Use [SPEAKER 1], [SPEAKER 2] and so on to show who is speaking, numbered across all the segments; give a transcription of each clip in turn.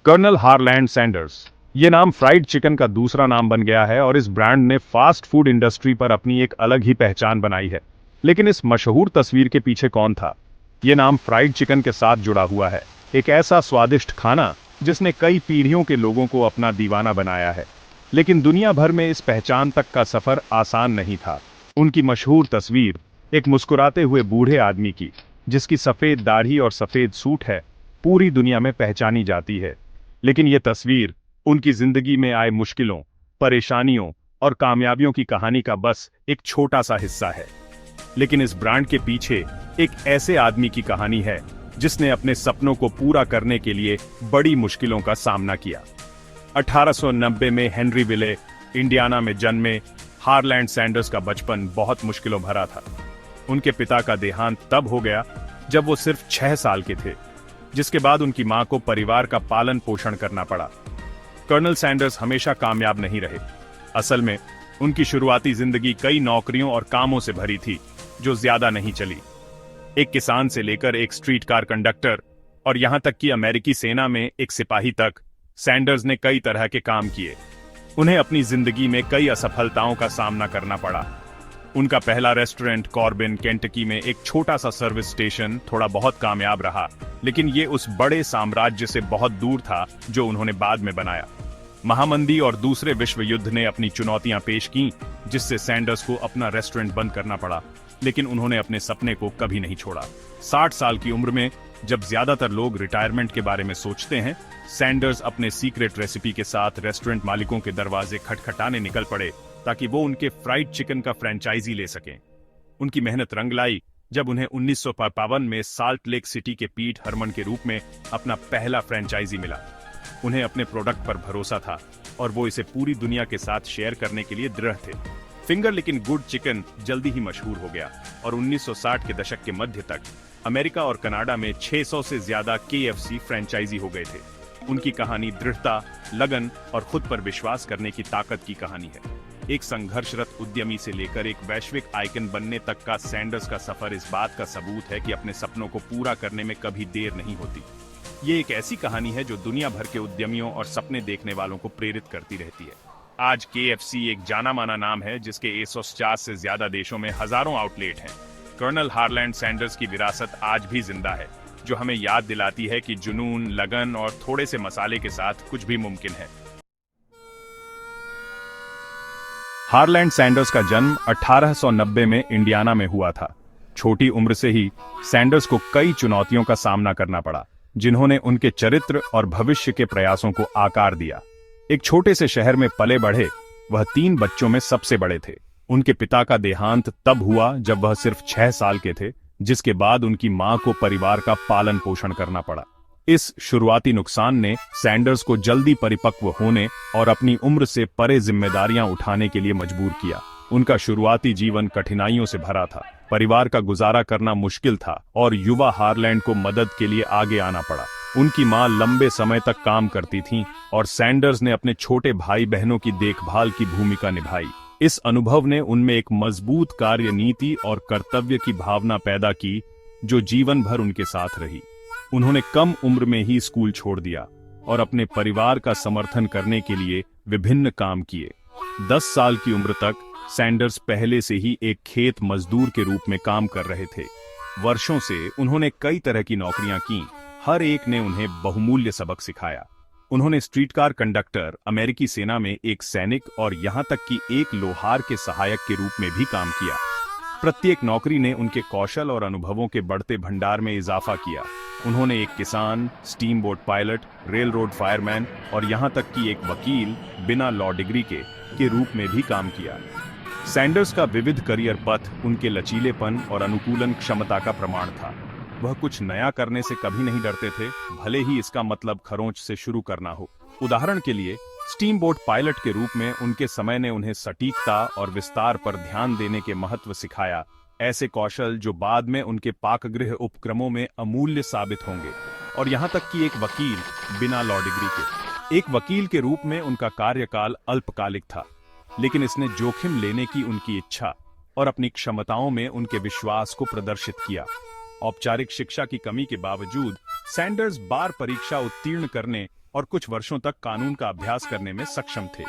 [SPEAKER 1] Colonel Harland Sanders. ये नाम fried chicken का दूसरा नाम बन गया है और इस ब्रांड ने फास्ट फूड इंडस्ट्री पर अपनी एक अलग ही पहचान बनाई है। लेकिन इस मशहूर तस्वीर के पीछे कौन था? ये नाम फ्राइड चिकन के साथ जुड़ा हुआ है, एक ऐसा स्वादिष्ट खाना जिसने कई पीढ़ियों के लोगों को अपना दीवाना बनाया है। लेकिन दुनिया भर में इस पहचान तक का सफर आसान नहीं था। उनकी मशहूर तस्वीर एक मुस्कुराते हुए बूढ़े आदमी की, जिसकी सफेद दाढ़ी और सफेद सूट है, पूरी दुनिया में पहचानी जाती है। लेकिन यह तस्वीर उनकी जिंदगी में आए मुश्किलों, परेशानियों और कामयाबियों की कहानी का बस एक छोटा सा हिस्सा है। लेकिन इस ब्रांड के पीछे एक ऐसे आदमी की कहानी है जिसने अपने सपनों को पूरा करने के लिए बड़ी मुश्किलों का सामना किया। 1890 में हेनरी विले, इंडियाना में जन्मे हारलैंड सैंडर्स का बचपन बहुत मुश्किलों भरा था। उनके पिता का देहांत तब हो गया जब वो सिर्फ 6 साल के थे, जिसके बाद उनकी मां को परिवार का पालन पोषण करना पड़ा। कर्नल सैंडर्स हमेशा कामयाब नहीं रहे। असल में उनकी शुरुआती जिंदगी कई नौकरियों और कामों से भरी थी जो ज्यादा नहीं चली। एक किसान से लेकर एक स्ट्रीट कार कंडक्टर और यहां तक कि अमेरिकी सेना में एक सिपाही तक, सैंडर्स ने कई तरह के काम किए। उन्हें अपनी जिंदगी में कई असफलताओं का सामना करना पड़ा। उनका पहला रेस्टोरेंट कॉर्बिन, केंटकी में एक छोटा सा सर्विस स्टेशन थोड़ा बहुत कामयाब रहा, लेकिन ये उस बड़े साम्राज्य से बहुत दूर था जो उन्होंने बाद में बनाया। महामंदी और दूसरे विश्व युद्ध ने अपनी चुनौतियां पेश की, जिससे सैंडर्स को अपना रेस्टोरेंट बंद करना पड़ा, लेकिन उन्होंने अपने सपने को कभी नहीं छोड़ा। 60 साल की उम्र में जब ज्यादातर लोग रिटायरमेंट के बारे में सोचते हैं, सैंडर्स अपने सीक्रेट रेसिपी के साथ रेस्टोरेंट मालिकों के दरवाजे खटखटाने निकल पड़े ताकि वो उनके फ्राइड चिकन का फ्रेंचाइजी ले सकें। उनकी मेहनत रंग लाई जब उन्हें 1952 में साल्ट लेक सिटी के पीट हरमन के रूप में अपना पहला फ्रेंचाइजी मिला। उन्हें अपने प्रोडक्ट पर भरोसा था और वो इसे पूरी दुनिया के साथ शेयर करने के लिए दृढ़ थे। फिंगर लेकिन गुड चिकन जल्दी ही मशहूर हो गया और 1960 के दशक के मध्य तक अमेरिका और कनाडा में 600 से ज्यादा KFC फ्रेंचाइजी हो गए थे। उनकी कहानी दृढ़ता, लगन और खुद पर विश्वास करने की ताकत की कहानी है। एक संघर्षरत उद्यमी से लेकर एक वैश्विक आइकन बनने तक का सैंडर्स का सफर इस बात का सबूत है कि अपने सपनों को पूरा करने में कभी देर नहीं होती। ये एक ऐसी कहानी है जो दुनिया भर के उद्यमियों और सपने देखने वालों को प्रेरित करती रहती है। आज KFC एक जाना माना नाम है जिसके 150 से ज्यादा देशों में हजारों आउटलेट हैं। कर्नल हारलैंड सैंडर्स की विरासत आज भी जिंदा है, जो हमें याद दिलाती है कि जुनून, लगन और थोड़े से मसाले के साथ कुछ भी मुमकिन है। हारलैंड सैंडर्स का जन्म 1890 में इंडियाना में हुआ था। छोटी उम्र से ही सैंडर्स को कई चुनौतियों का सामना करना पड़ा, जिन्होंने उनके चरित्र और भविष्य के प्रयासों को आकार दिया। एक छोटे से शहर में पले बढ़े वह 3 बच्चों में सबसे बड़े थे। उनके पिता का देहांत तब हुआ जब वह सिर्फ 6 साल के थे, जिसके बाद उनकी मां को परिवार का पालन पोषण करना पड़ा। इस शुरुआती नुकसान ने सैंडर्स को जल्दी परिपक्व होने और अपनी उम्र से परे जिम्मेदारियां उठाने के लिए मजबूर किया। उनका शुरुआती जीवन कठिनाइयों से भरा था, परिवार का गुजारा करना मुश्किल था और युवा हारलैंड को मदद के लिए आगे आना पड़ा। उनकी मां लंबे समय तक काम करती थीं और सैंडर्स ने अपने छोटे भाई बहनों की देखभाल की भूमिका निभाई। इस अनुभव ने उनमें एक मजबूत कार्य नीति और कर्तव्य की भावना पैदा की, जो जीवन भर उनके साथ रही। उन्होंने कम उम्र में ही स्कूल छोड़ दिया और अपने परिवार का समर्थन करने के लिए विभिन्न काम किए। 10 साल की उम्र तक सैंडर्स पहले से ही एक खेत मजदूर के रूप में काम कर रहे थे। वर्षों से उन्होंने कई तरह की नौकरियां की, हर एक ने उन्हें बहुमूल्य सबक सिखाया। उन्होंने स्ट्रीट कार कंडक्टर, अमेरिकी सेना में एक सैनिक और यहां तक कि एक लोहार के सहायक के रूप में भी काम किया। प्रत्येक नौकरी ने उनके कौशल और अनुभवों के बढ़ते भंडार में इजाफा किया। उन्होंने एक किसान, steam boat pilot, rail road fireman और यहां तक कि एक वकील बिना लॉ डिग्री के रूप में भी काम किया। सैंडर्स का विविध करियर पथ उनके लचीलेपन और अनुकूलन क्षमता का प्रमाण था। वह कुछ नया करने से कभी नहीं डरते थे, भले ही इसका मतलब खरोंच से शुरू करना हो। उदाहरण के लिए स्टीम बोट पायलट के रूप में उनके समय ने उन्हें सटीकता और विस्तार पर ध्यान देने के महत्व सिखाया, ऐसे कौशल जो बाद में उनके पाकगृह उपक्रमों में अमूल्य साबित होंगे। और यहां तक कि एक वकील बिना लॉ डिग्री के, एक वकील के रूप में उनका कार्यकाल अल्पकालिक था, लेकिन इसने जोखिम लेने की उनकी इच्छा और अपनी क्षमताओं में उनके विश्वास को प्रदर्शित किया। औपचारिक शिक्षा की कमी के बावजूद सैंडर्स बार परीक्षा उत्तीर्ण करने और कुछ वर्षों तक कानून का अभ्यास करने में सक्षम थे।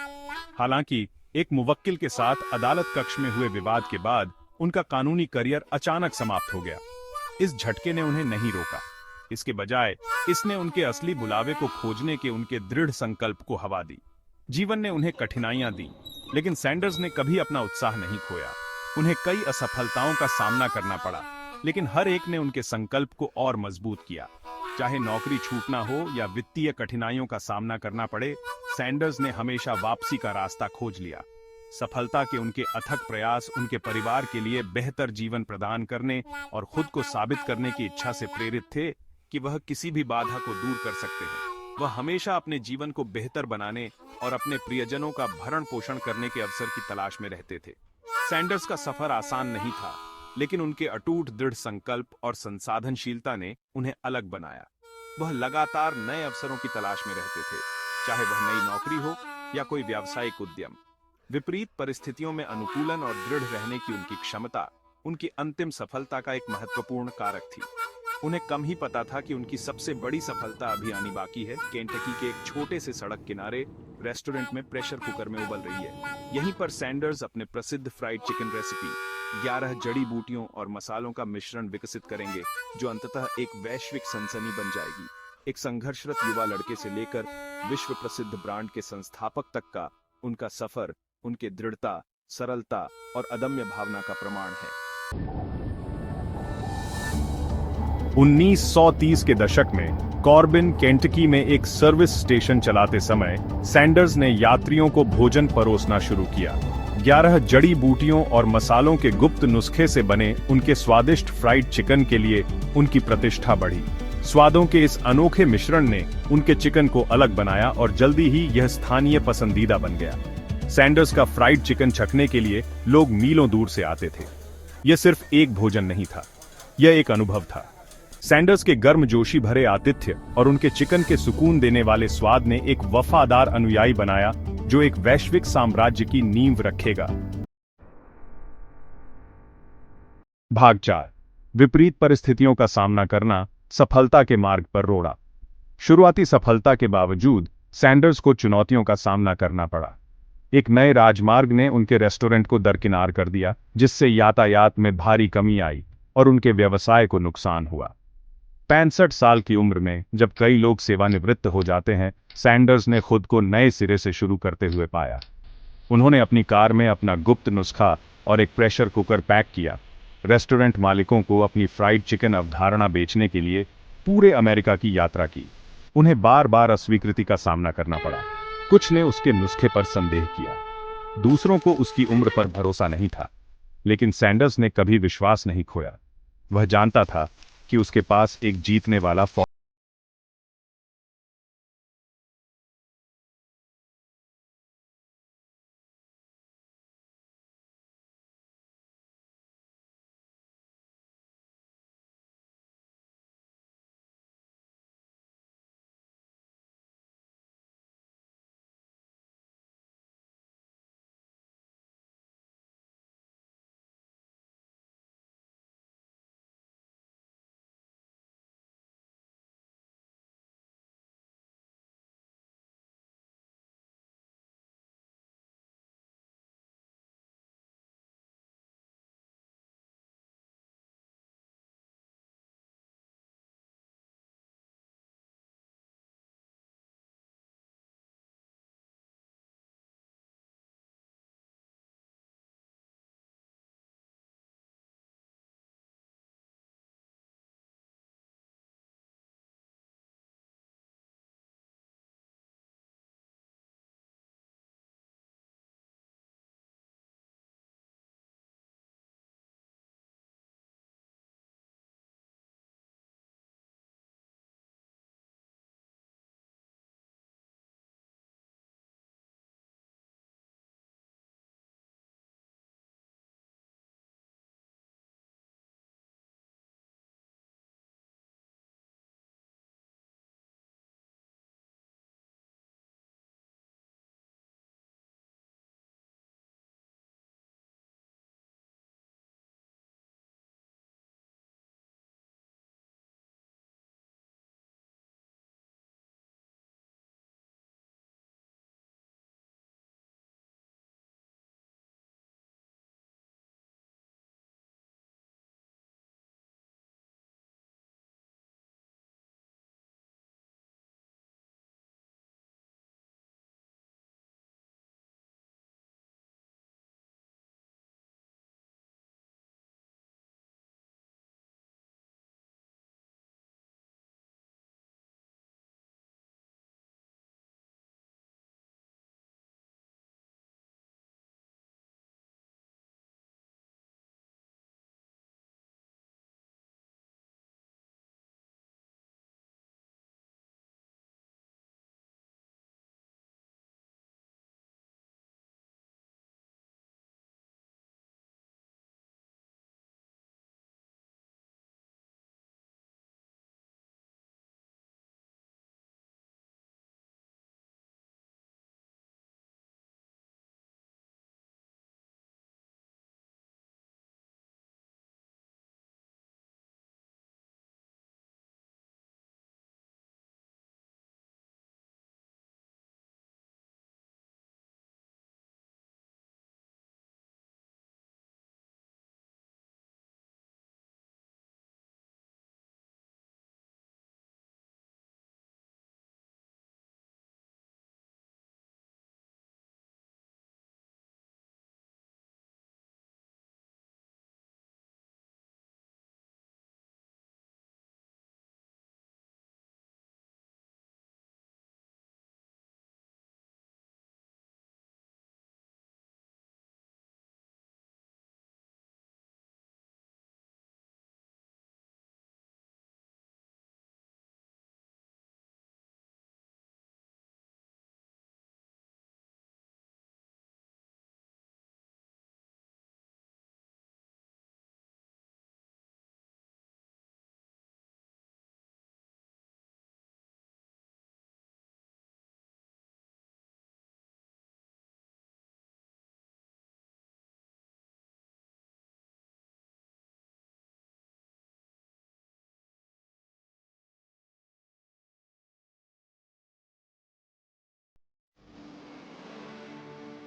[SPEAKER 1] हालांकि एक मुवक्किल के साथ अदालत कक्ष में हुए विवाद के बाद उनका कानूनी करियर अचानक समाप्त हो गया। इस झटके ने उन्हें नहीं रोका, इसके बजाय इसने उनके असली बुलावे को खोजने के उनके दृढ़ संकल्प को हवा दी। जीवन ने उन्हें कठिनाइयां दी, लेकिन सैंडर्स ने कभी अपना उत्साह नहीं खोया। उन्हें कई असफलताओं का सामना करना पड़ा, लेकिन हर एक ने उनके संकल्प को और मजबूत किया। चाहे नौकरी छूटना हो या वित्तीय कठिनाइयों का सामना करना पड़े, सैंडर्स ने हमेशा वापसी का रास्ता खोज लिया। सफलता के उनके अथक प्रयास उनके परिवार के लिए बेहतर जीवन प्रदान करने और खुद को साबित करने की इच्छा से प्रेरित थे कि वह किसी भी बाधा को दूर कर सकते हैं। वह हमेशा अपने जीवन को बेहतर बनाने और अपने प्रियजनों का भरण पोषण करने के अवसर की तलाश में रहते थे। सैंडर्स का सफर आसान नहीं था, लेकिन उनके अटूट दृढ़ संकल्प और संसाधनशीलता ने उन्हें अलग बनाया। वह लगातार नए अवसरों की तलाश में रहते थे, चाहे वह नई नौकरी हो या कोई व्यावसायिक उद्यम। विपरीत परिस्थितियों में अनुकूलन और दृढ़ रहने की उनकी क्षमता उनकी अंतिम सफलता का एक महत्वपूर्ण कारक थी। उन्हें कम ही पता था कि उनकी सबसे बड़ी सफलता अभी आनी बाकी है। केंटकी के एक छोटे से सड़क किनारे रेस्टोरेंट में प्रेशर कुकर में उबल रही है। यहीं पर सैंडर्स अपने प्रसिद्ध फ्राइड चिकन रेसिपी 11 जड़ी बूटियों और मसालों का मिश्रण विकसित करेंगे, जो अंततः एक वैश्विक सनसनी बन जाएगी। एक संघर्षरत युवा लड़के से लेकर विश्व प्रसिद्ध ब्रांड के संस्थापक तक का उनका सफर उनके दृढ़ता, सरलता और अदम्य भावना का प्रमाण है। 1930 के दशक में कॉर्बिन, केंटकी में एक सर्विस स्टेशन चलाते समय सैंडर्स ने यात्रियों को भोजन परोसना शुरू किया। 11 जड़ी बूटियों और मसालों के गुप्त नुस्खे से बने उनके स्वादिष्ट फ्राइड चिकन के लिए उनकी प्रतिष्ठा बढ़ी। स्वादों के इस अनोखे मिश्रण ने उनके चिकन को अलग बनाया और जल्दी ही यह स्थानीय पसंदीदा बन गया। सैंडर्स का फ्राइड चिकन चखने के लिए लोग मीलों दूर से आते थे। यह सिर्फ एक भोजन नहीं था, यह एक अनुभव था। सैंडर्स के गर्मजोशी भरे आतिथ्य और उनके चिकन के सुकून देने वाले स्वाद ने एक वफादार अनुयायी बनाया, जो एक वैश्विक साम्राज्य की नींव रखेगा। भाग 4। विपरीत परिस्थितियों का सामना करना सफलता के मार्ग पर रोड़ा। शुरुआती सफलता के बावजूद सैंडर्स को चुनौतियों का सामना करना पड़ा। एक नए राजमार्ग ने उनके रेस्टोरेंट को दरकिनार कर दिया, जिससे यातायात में भारी कमी आई और उनके व्यवसाय को नुकसान हुआ। 65 साल की उम्र में जब कई लोग सेवानिवृत्त हो जाते हैं, सैंडर्स ने खुद को नए सिरे से शुरू करते हुए पाया। उन्होंने अपनी कार में अपना गुप्त नुस्खा और एक प्रेशर कुकर पैक किया। रेस्टोरेंट मालिकों को अपनी फ्राइड चिकन अवधारणा बेचने के लिए पूरे अमेरिका की यात्रा की। उन्हें बार बार अस्वीकृति का सामना करना पड़ा। कुछ ने उसके नुस्खे पर संदेह किया, दूसरों को उसकी उम्र पर भरोसा नहीं था। लेकिन सैंडर्स ने कभी विश्वास नहीं खोया। वह जानता था कि उसके पास एक जीतने वाला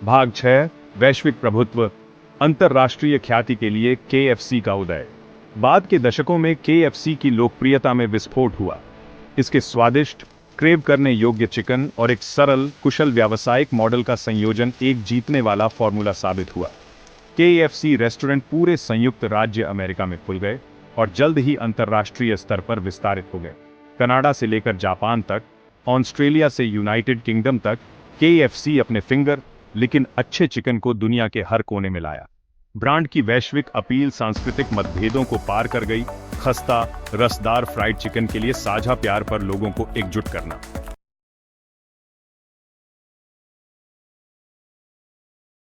[SPEAKER 1] भाग 6 वैश्विक प्रभुत्व, अंतरराष्ट्रीय ख्याति के लिए KFC का उदय। बाद के दशकों में KFC की लोकप्रियता में विस्फोट हुआ। इसके स्वादिष्ट, क्रेव करने योग्य चिकन और एक सरल, कुशल व्यावसायिक मॉडल का संयोजन एक जीतने वाला फॉर्मूला साबित हुआ। KFC रेस्टोरेंट पूरे संयुक्त राज्य अमेरिका में खुल गए और जल्द ही अंतरराष्ट्रीय स्तर पर विस्तारित हो गए। कनाडा से लेकर जापान तक, ऑस्ट्रेलिया से यूनाइटेड किंगडम तक KFC अपने फिंगर लेकिन अच्छे चिकन को दुनिया के हर कोने में लाया। ब्रांड की वैश्विक अपील सांस्कृतिक मतभेदों को पार कर गई। खस्ता, रसदार फ्राइड चिकन के लिए साझा प्यार पर लोगों को एकजुट करना।